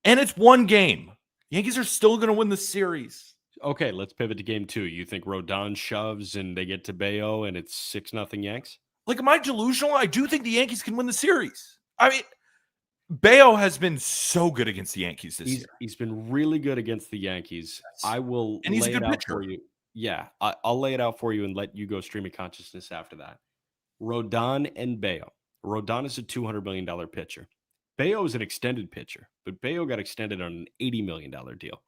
And it's one game. Yankees are still going to win the series. Okay, let's pivot to game 2. You think Rodon shoves and they get to Bayo and it's 6-0 Yanks? Like, am I delusional? I do think the Yankees can win the series. I mean, Bayo has been so good against the Yankees this year. He's been really good against the Yankees. I will and he's lay a good it out pitcher. for you. Yeah, I'll lay it out for you and let you go stream of consciousness after that. Rodon and Bayo. Rodon is a $200 million pitcher. Bayo is an extended pitcher, but Bayo got extended on an $80 million deal.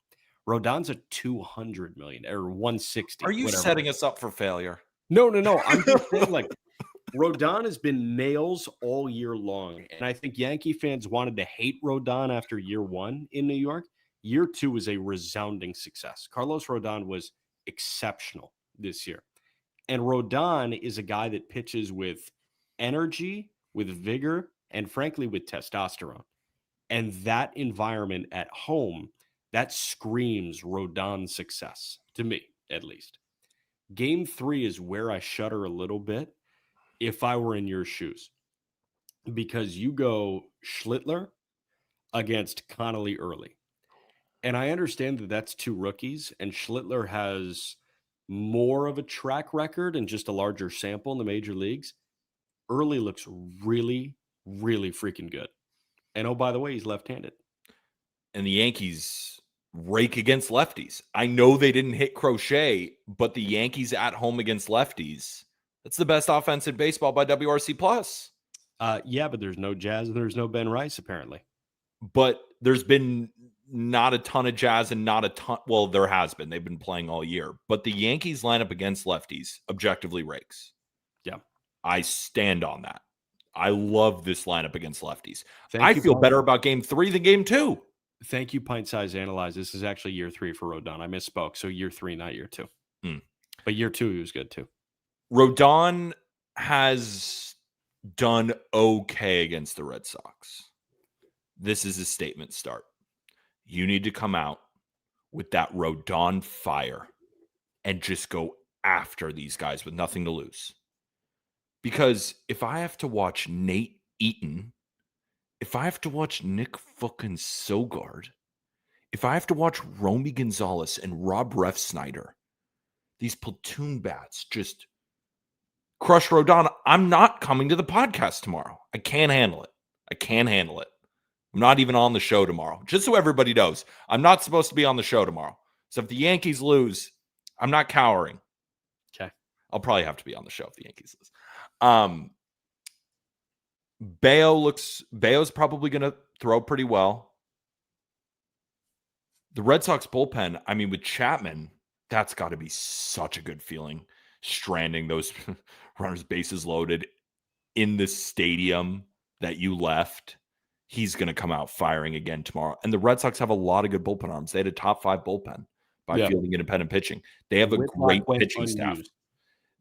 Rodon's a $200 million or $160. Are you setting us up for failure? No. I'm just saying, like, Rodon has been nails all year long. And I think Yankee fans wanted to hate Rodon after year 1 in New York. Year 2 was a resounding success. Carlos Rodon was exceptional this year. And Rodon is a guy that pitches with energy, with vigor, and frankly, with testosterone. And that environment at home, that screams Rodon success, to me, at least. Game 3 is where I shudder a little bit if I were in your shoes. Because you go Schlittler against Connolly early. And I understand that that's 2 rookies, and Schlittler has more of a track record and just a larger sample in the major leagues. Early looks really, really freaking good. And oh, by the way, he's left-handed. And the Yankees rake against lefties. I know they didn't hit Crochet, but the Yankees at home against lefties, that's the best offense in baseball by WRC+. Yeah, but there's no Jazz and there's no Ben Rice, apparently. But there's been not a ton of Jazz and not a ton. Well, there has been. They've been playing all year. But the Yankees lineup against lefties objectively rakes. Yeah. I stand on that. I love this lineup against lefties. I feel better about game 3 than game 2. Thank you, Pint Size Analyze. This is actually year 3 for Rodon. I misspoke. So year 3, not year 2. But year 2, he was good too. Rodon has done okay against the Red Sox. This is a statement start. You need to come out with that Rodon fire and just go after these guys with nothing to lose. Because if I have to watch Nate Eaton, if I have to watch Nick fucking Sogard, if I have to watch Romy Gonzalez and Rob Refsnyder, these platoon bats just crush Rodon, I'm not coming to the podcast tomorrow. I can't handle it. I'm not even on the show tomorrow. Just so everybody knows, I'm not supposed to be on the show tomorrow. So if the Yankees lose, I'm not cowering. Okay. I'll probably have to be on the show if the Yankees lose. Bayo's probably going to throw pretty well. The Red Sox bullpen, I mean, with Chapman, that's got to be such a good feeling stranding those runners bases loaded in the stadium that you left. He's going to come out firing again tomorrow. And the Red Sox have a lot of good bullpen arms. They had a top 5 bullpen by fielding independent pitching. They have a great pitching staff.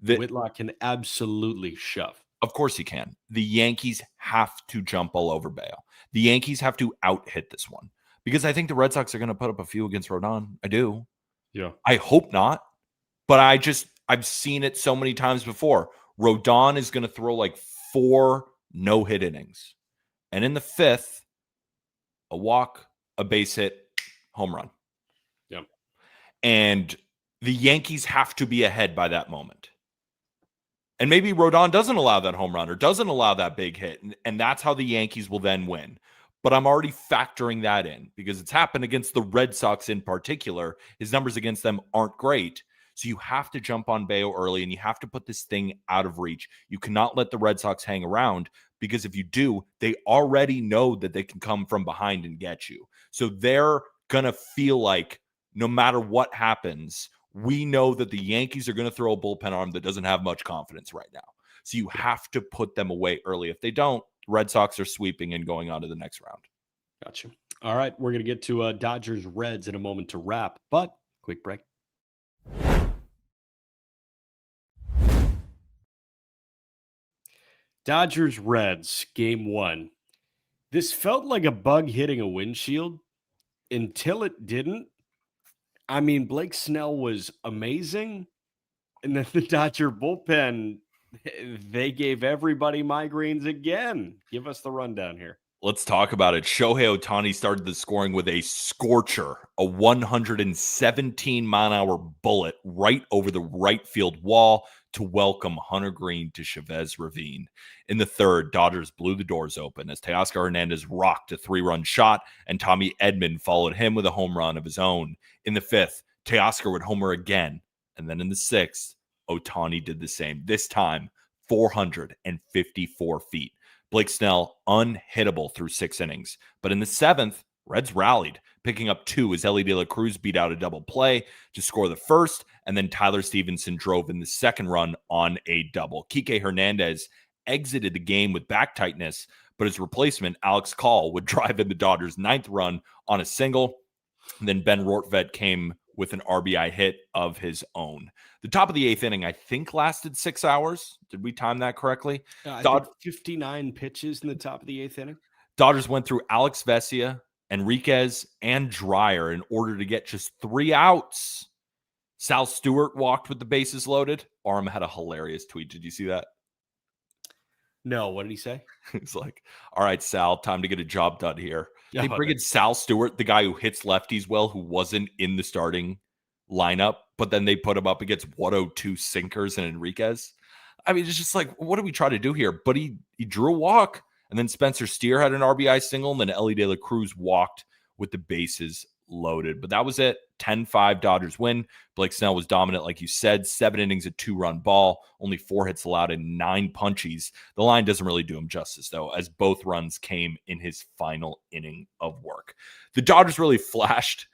Whitlock can absolutely shove. Of course he can. The Yankees have to jump all over Bale. The Yankees have to out-hit this one because I think the Red Sox are going to put up a few against Rodon. I do. Yeah. I hope not, but I've seen it so many times before. Rodon is going to throw like 4 no-hit innings. And in the 5th, a walk, a base hit, home run. Yeah. And the Yankees have to be ahead by that moment. And maybe Rodon doesn't allow that home run or doesn't allow that big hit. And that's how the Yankees will then win. But I'm already factoring that in because it's happened against the Red Sox in particular. His numbers against them aren't great. So you have to jump on Bayo early and you have to put this thing out of reach. You cannot let the Red Sox hang around because if you do, they already know that they can come from behind and get you. So they're going to feel like no matter what happens, we know that the Yankees are going to throw a bullpen arm that doesn't have much confidence right now. So you have to put them away early. If they don't, Red Sox are sweeping and going on to the next round. Gotcha. All right. We're going to get to Dodgers Reds in a moment to wrap, but quick break. Dodgers Reds game 1. This felt like a bug hitting a windshield until it didn't. I mean, Blake Snell was amazing. And then the Dodger bullpen, they gave everybody migraines again. Give us the rundown here. Let's talk about it. Shohei Ohtani started the scoring with a scorcher, a 117-mile-an-hour bullet right over the right field wall to welcome Hunter Green to Chavez Ravine. In the 3rd, Dodgers blew the doors open as Teoscar Hernandez rocked a 3-run shot, and Tommy Edman followed him with a home run of his own. In the 5th, Teoscar would homer again, and then in the 6th, Ohtani did the same, this time 454 feet. Blake Snell unhittable through 6 innings. But in the 7th, Reds rallied, picking up 2 as Elly De La Cruz beat out a double play to score the 1st, and then Tyler Stevenson drove in the 2nd run on a double. Kike Hernandez exited the game with back tightness, but his replacement, Alex Call, would drive in the Dodgers' 9th run on a single. And then Ben Rortvedt came with an RBI hit of his own. The top of the 8th inning, I think, lasted 6 hours. Did we time that correctly? I think 59 pitches in the top of the 8th inning. Dodgers went through Alex Vesia, Enriquez, and Dreyer in order to get just 3 outs. Sal Stewart walked with the bases loaded. Arm had a hilarious tweet. Did you see that? No, what did he say? He's like, all right, Sal, time to get a job done here. Yeah, they bring in Sal Stewart, the guy who hits lefties well, who wasn't in the starting lineup, but then they put him up against 102 sinkers and Enriquez. I mean, it's just like, what do we try to do here? But he drew a walk, and then Spencer Steer had an RBI single, and then Elly De La Cruz walked with the bases loaded. But that was it. 10-5 Dodgers win. Blake Snell was dominant, like you said. 7 innings, a 2-run ball, only 4 hits allowed and 9 punchies. The line doesn't really do him justice, though, as both runs came in his final inning of work. The Dodgers really flashed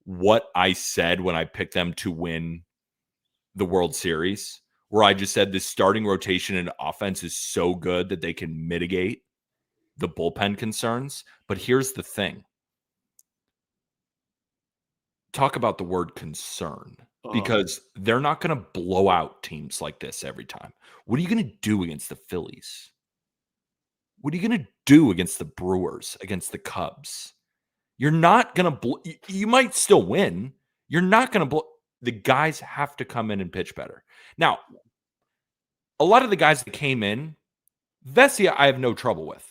what I said when I picked them to win the World Series, where I just said this starting rotation and offense is so good that they can mitigate the bullpen concerns. But here's the thing. Talk about the word concern, because they're not going to blow out teams like this every time. What are you going to do against the Phillies? What are you going to do against the Brewers, against the Cubs? You're not going to you might still win. You're not going to blow. The guys have to come in and pitch better. Now, a lot of the guys that came in, Vesia, I have no trouble with.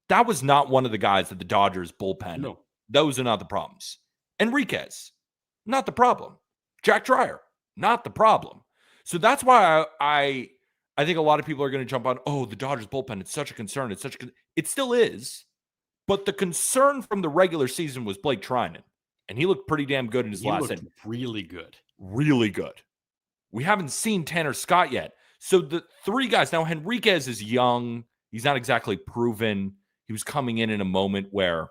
That was not one of the guys that the Dodgers bullpen. No. Those are not the problems. Enriquez, not the problem. Jack Dreyer, not the problem. So that's why I think a lot of people are going to jump on, oh, the Dodgers bullpen, it's such a concern. It still is. But the concern from the regular season was Blake Trinan. And he looked pretty damn good in his last inning. Really good. Really good. We haven't seen Tanner Scott yet. So the 3 guys, now Henriquez is young. He's not exactly proven. He was coming in a moment where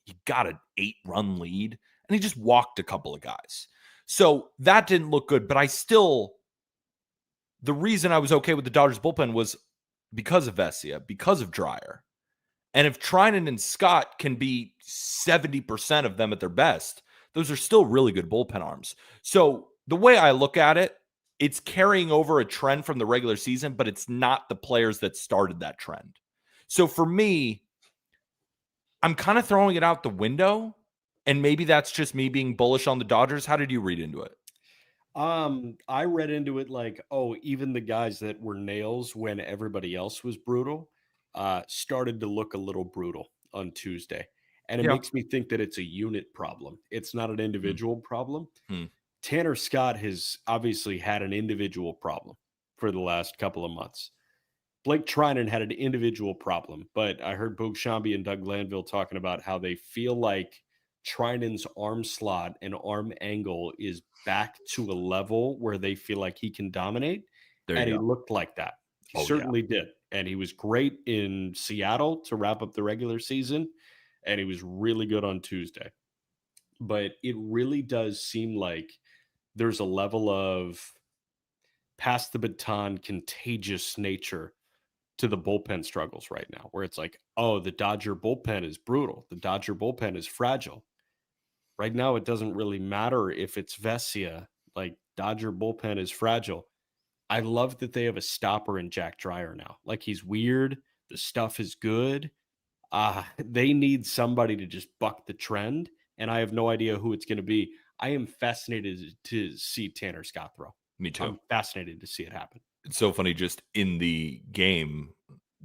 he got an 8-run lead. And he just walked a couple of guys. So that didn't look good, but I still the reason I was okay with the Dodgers bullpen was because of Vesia, because of Dreyer. And if Trinan and Scott can be 70% of them at their best, those are still really good bullpen arms. So the way I look at it, it's carrying over a trend from the regular season, but it's not the players that started that trend. So for me, I'm kind of throwing it out the window, and maybe that's just me being bullish on the Dodgers. How did you read into it? I read into it like, oh, even the guys that were nails when everybody else was brutal, started to look a little brutal on Tuesday. And it Yeah. makes me think that it's a unit problem. It's not an individual problem. Hmm. Tanner Scott has obviously had an individual problem for the last couple of months. Blake Trinan had an individual problem, but I heard Boog Shambi and Doug Glanville talking about how they feel like Trinan's arm slot and arm angle is back to a level where they feel like he can dominate. There And you he go. looked like that. He Oh, yeah. certainly did. And he was great in Seattle to wrap up the regular season. And he was really good on Tuesday. But it really does seem like there's a level of pass the baton, contagious nature to the bullpen struggles right now, where it's like, oh, the Dodger bullpen is brutal. The Dodger bullpen is fragile. Right now, it doesn't really matter if it's Vesia. Like, Dodger bullpen is fragile. I love that they have a stopper in Jack Dreyer now. Like, he's weird. The stuff is good. They need somebody to just buck the trend, and I have no idea who it's going to be. I am fascinated to see Tanner Scott throw. Me too. I'm fascinated to see it happen. It's so funny, just in the game,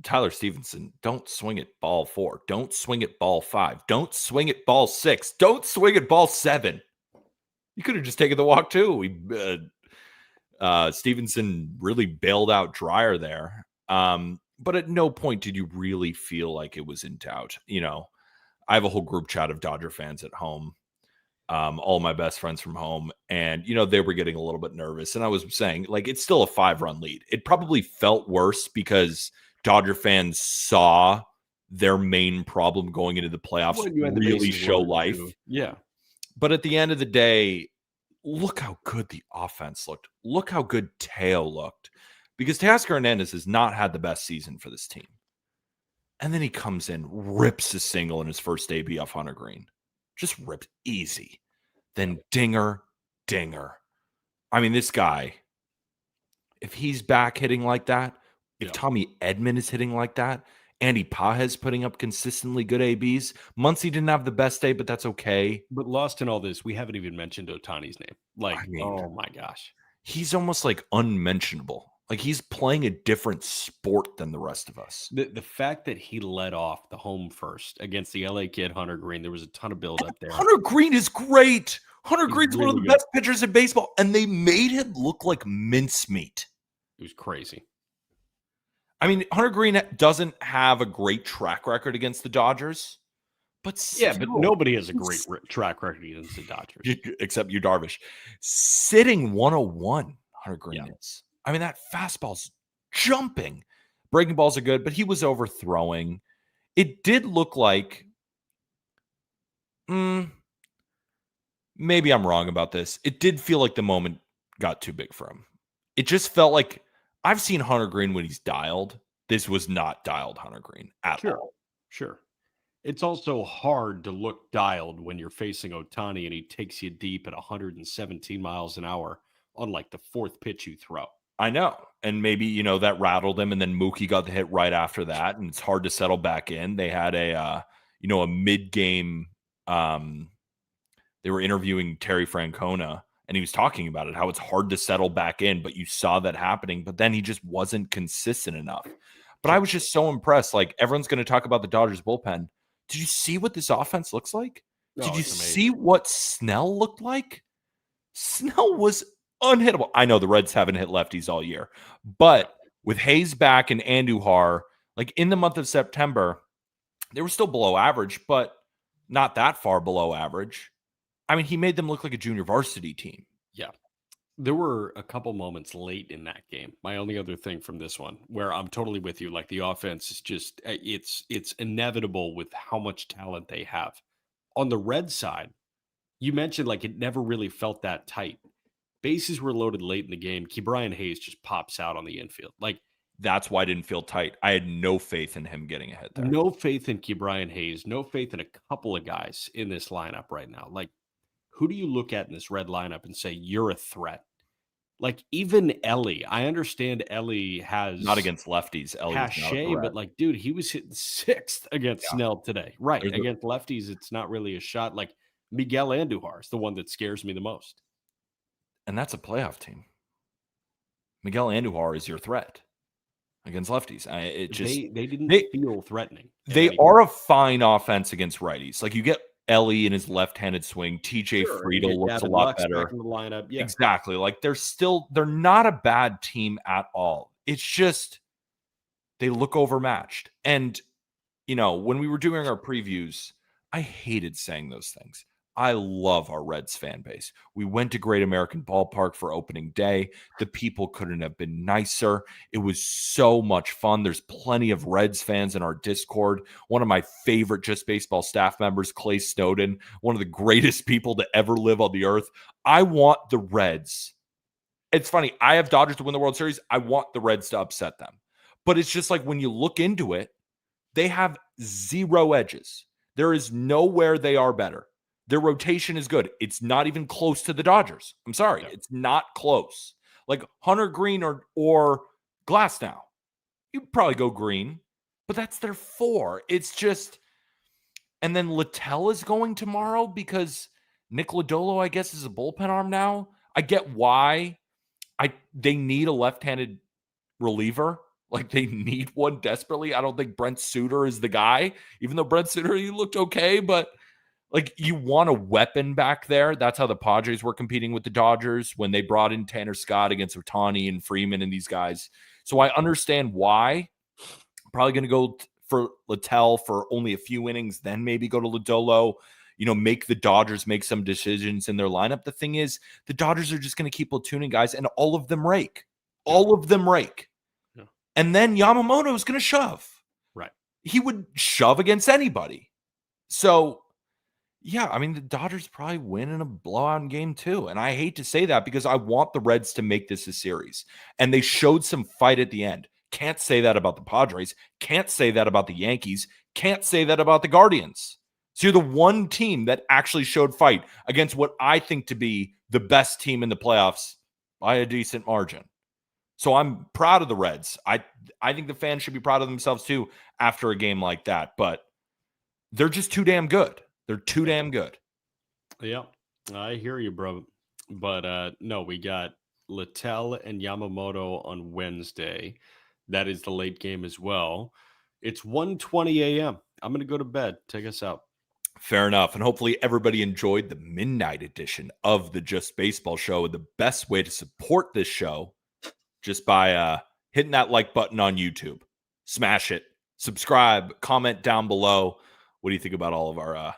Tyler Stevenson, don't swing at ball 4. Don't swing at ball 5. Don't swing at ball 6. Don't swing at ball 7. You could have just taken the walk too. Stevenson really bailed out Dreyer there. But at no point did you really feel like it was in doubt. You know, I have a whole group chat of Dodger fans at home. All my best friends from home, and they were getting a little bit nervous, and I was saying, like, it's still a 5-run lead. It probably felt worse because Dodger fans saw their main problem going into the playoffs really show life. Yeah, but at the end of the day, look how good the offense looked. Look how good Teo looked, because Teoscar Hernandez has not had the best season for this team, and then he comes in, rips a single in his first AB off Hunter Green. Just ripped easy. Then dinger. I mean, this guy, if he's back hitting like that, if Tommy Edman is hitting like that, Andy Pages putting up consistently good ABs. Muncy didn't have the best day, but that's okay. But lost in all this, we haven't even mentioned Ohtani's name. Like, I mean, oh my gosh. He's almost like unmentionable. Like, he's playing a different sport than the rest of us. The fact that he led off the home first against the LA kid, Hunter Green, there was a ton of build up there. Hunter Green is great. Hunter Green's really one of the best pitchers in baseball, and they made him look like mincemeat. It was crazy. I mean, Hunter Green doesn't have a great track record against the Dodgers, but still, yeah, but nobody has a great track record against the Dodgers. Except you, Darvish. Sitting 101, Hunter Green is. I mean, that fastball's jumping. Breaking balls are good, but he was overthrowing. It did look like, maybe I'm wrong about this. It did feel like the moment got too big for him. It just felt like, I've seen Hunter Green when he's dialed. This was not dialed Hunter Green at all. Sure. It's also hard to look dialed when you're facing Ohtani and he takes you deep at 117 miles an hour on like the fourth pitch you throw. I know. And maybe, that rattled him, and then Mookie got the hit right after that, and it's hard to settle back in. They had a mid-game, they were interviewing Terry Francona, and he was talking about it, how it's hard to settle back in, but you saw that happening, but then he just wasn't consistent enough. But I was just so impressed. Like, everyone's going to talk about the Dodgers bullpen. Did you see what this offense looks like? Did you see what Snell looked like? Snell was unhittable. I know the Reds haven't hit lefties all year, but with Hayes back and Andujar, like in the month of September, they were still below average, but not that far below average. I mean, he made them look like a junior varsity team. Yeah. There were a couple moments late in that game. My only other thing from this one, where I'm totally with you, like the offense is just, it's inevitable with how much talent they have. On the Red side, you mentioned like it never really felt that tight. bases were loaded late in the game. Ke'Bryan Hayes just pops out on the infield. Like, that's why I didn't feel tight. I had no faith in him getting ahead there. No faith in Ke'Bryan Hayes. No faith in a couple of guys in this lineup right now. Like, who do you look at in this red lineup and say you're a threat? Like, even Ellie. I understand Ellie has not against lefties. Ellie was not a cachet, threat. but like, dude, he was hitting 6th against Snell today. Right. There's Against lefties, it's not really a shot. Like, Miguel Andujar is the one that scares me the most. And that's a playoff team. Miguel Andujar is your threat against lefties. They didn't feel threatening. They are a fine offense against righties. Like, you get Ellie in his left-handed swing. TJ Friedel looks a lot better. Back in the lineup. Yeah. Exactly. Like, they're not a bad team at all. It's just they look overmatched. And, when we were doing our previews, I hated saying those things. I love our Reds fan base. We went to Great American Ballpark for opening day. The people couldn't have been nicer. It was so much fun. There's plenty of Reds fans in our Discord. One of my favorite Just Baseball staff members, Clay Snowden, one of the greatest people to ever live on the earth. I want the Reds. It's funny. I have Dodgers to win the World Series. I want the Reds to upset them. But it's just like, when you look into it, they have 0 edges. There is nowhere they are better. Their rotation is good. It's not even close to the Dodgers. I'm sorry. Yeah. It's not close. Like Hunter Green or Glasnow. You'd probably go Green, but that's their 4. It's just, and then Littell is going tomorrow because Nick Lodolo, I guess, is a bullpen arm now. I get why they need a left-handed reliever. Like, they need one desperately. I don't think Brent Suter is the guy, even though Brent Suter, he looked okay, but like, you want a weapon back there. That's how the Padres were competing with the Dodgers when they brought in Tanner Scott against Ohtani and Freeman and these guys. So I understand why. Probably going to go for Littell for only a few innings, then maybe go to Lodolo, make the Dodgers make some decisions in their lineup. The thing is, the Dodgers are just going to keep platooning guys, and all of them rake. All of them rake. Yeah. And then Yamamoto is going to shove. Right. He would shove against anybody. So, yeah, I mean, the Dodgers probably win in a blowout in game 2. And I hate to say that because I want the Reds to make this a series. And they showed some fight at the end. Can't say that about the Padres. Can't say that about the Yankees. Can't say that about the Guardians. So you're the one team that actually showed fight against what I think to be the best team in the playoffs by a decent margin. So I'm proud of the Reds. I think the fans should be proud of themselves too after a game like that. But they're just too damn good. They're too damn good. Yeah, I hear you, bro. But no, we got Littell and Yamamoto on Wednesday. That is the late game as well. It's 1:20 a.m. I'm going to go to bed. Take us out. Fair enough. And hopefully everybody enjoyed the midnight edition of the Just Baseball Show. And the best way to support this show, just by hitting that like button on YouTube. Smash it. Subscribe. Comment down below. What do you think about all of our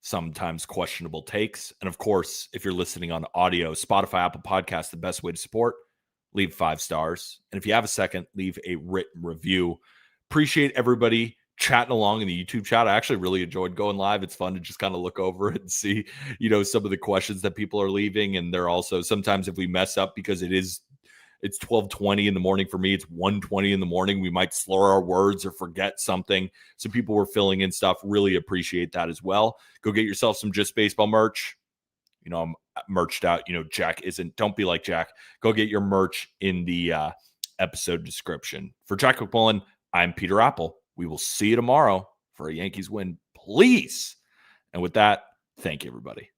sometimes questionable takes? And of course, if you're listening on audio, Spotify, Apple Podcasts, the best way to support, leave 5 stars. And if you have a second, leave a written review. Appreciate everybody chatting along in the YouTube chat. I actually really enjoyed going live. It's fun to just kind of look over it and see, some of the questions that people are leaving. And they're also, sometimes if we mess up, because it's 12:20 in the morning for me, it's 1:20 in the morning, we might slur our words or forget something. So people were filling in stuff. Really appreciate that as well. Go get yourself some Just Baseball merch. I'm merched out. Jack isn't. Don't be like Jack. Go get your merch in the episode description. For Jack McMullen, I'm Peter Appel. We will see you tomorrow for a Yankees win, please. And with that, thank you, everybody.